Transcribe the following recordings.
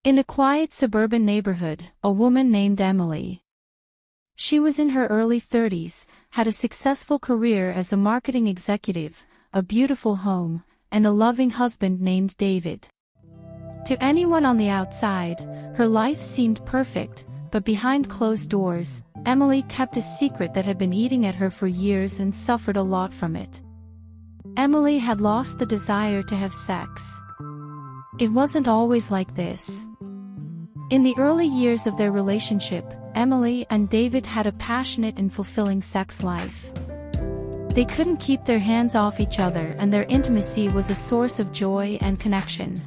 In a quiet suburban neighborhood, a woman named Emily. She was in her early 30s, had a successful career as a marketing executive, a beautiful home, and a loving husband named David. To anyone on the outside, her life seemed perfect, but behind closed doors, Emily kept a secret that had been eating at her for years and suffered a lot from it. Emily had lost the desire to have sex. It wasn't always like this. In the early years of their relationship, Emily and David had a passionate and fulfilling sex life. They couldn't keep their hands off each other, and their intimacy was a source of joy and connection.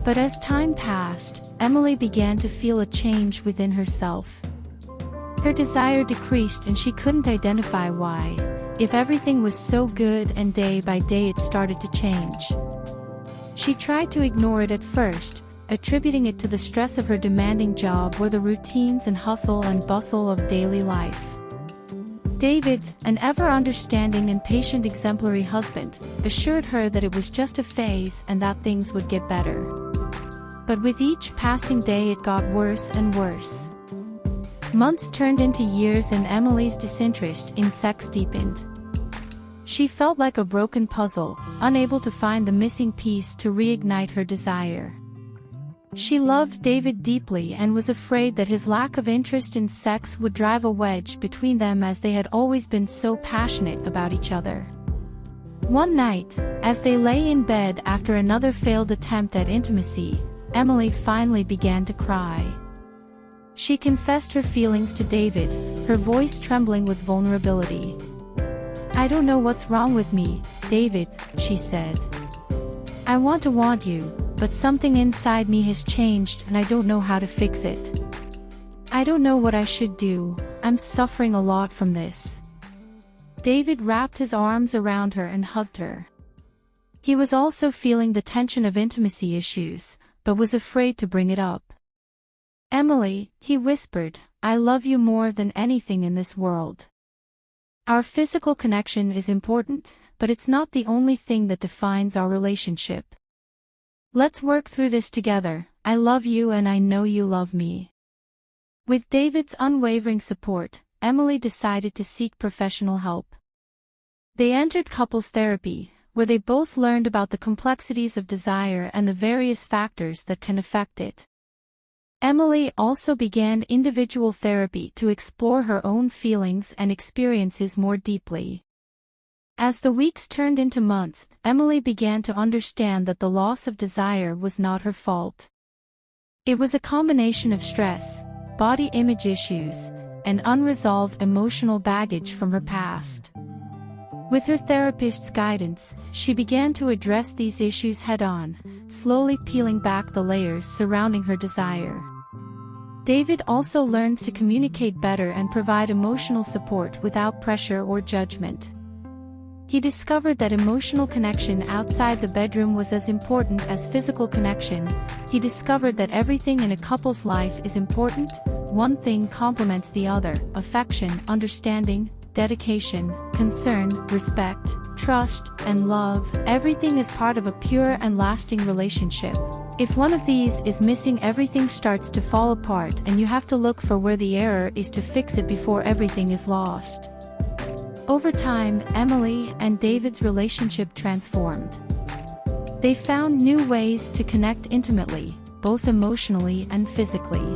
But as time passed, Emily began to feel a change within herself. Her desire decreased and she couldn't identify why. If everything was so good and day by day it started to change. She tried to ignore it at first, attributing it to the stress of her demanding job or the routines and hustle and bustle of daily life. David, an ever-understanding and patient exemplary husband, assured her that it was just a phase and that things would get better. But with each passing day it got worse and worse. Months turned into years and Emily's disinterest in sex deepened. She felt like a broken puzzle, unable to find the missing piece to reignite her desire. She loved David deeply and was afraid that his lack of interest in sex would drive a wedge between them, as they had always been so passionate about each other. One night, as they lay in bed after another failed attempt at intimacy, Emily finally began to cry. She confessed her feelings to David, her voice trembling with vulnerability. "I don't know what's wrong with me, David," she said. "I want you, but something inside me has changed and I don't know how to fix it. I don't know what I should do, I'm suffering a lot from this." David wrapped his arms around her and hugged her. He was also feeling the tension of intimacy issues, but was afraid to bring it up. "Emily," he whispered, "I love you more than anything in this world. Our physical connection is important, but it's not the only thing that defines our relationship. Let's work through this together. I love you and I know you love me." With David's unwavering support, Emily decided to seek professional help. They entered couples therapy, where they both learned about the complexities of desire and the various factors that can affect it. Emily also began individual therapy to explore her own feelings and experiences more deeply. As the weeks turned into months, Emily began to understand that the loss of desire was not her fault. It was a combination of stress, body image issues, and unresolved emotional baggage from her past. With her therapist's guidance, she began to address these issues head-on, slowly peeling back the layers surrounding her desire. David also learned to communicate better and provide emotional support without pressure or judgment. He discovered that emotional connection outside the bedroom was as important as physical connection. He discovered that everything in a couple's life is important. One thing complements the other: affection, understanding, dedication, concern, respect, trust, and love. Everything is part of a pure and lasting relationship. If one of these is missing, everything starts to fall apart, and you have to look for where the error is to fix it before everything is lost. Over time, Emily and David's relationship transformed. They found new ways to connect intimately, both emotionally and physically.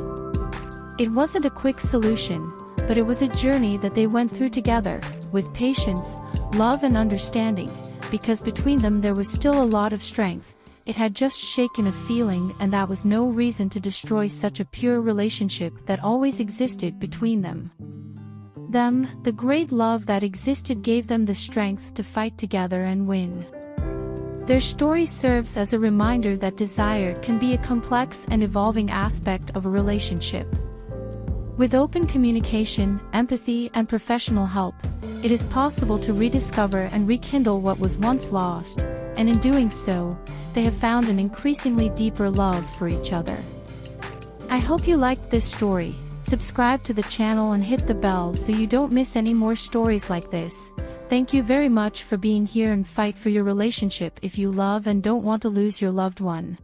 It wasn't a quick solution, but it was a journey that they went through together, with patience, love and understanding, because between them there was still a lot of strength. It had just shaken a feeling, and that was no reason to destroy such a pure relationship that always existed between them. The great love that existed gave them the strength to fight together and win. Their story serves as a reminder that desire can be a complex and evolving aspect of a relationship. With open communication, empathy, and professional help, it is possible to rediscover and rekindle what was once lost, and in doing so, they have found an increasingly deeper love for each other. I hope you liked this story. Subscribe to the channel and hit the bell so you don't miss any more stories like this. Thank you very much for being here, and fight for your relationship if you love and don't want to lose your loved one.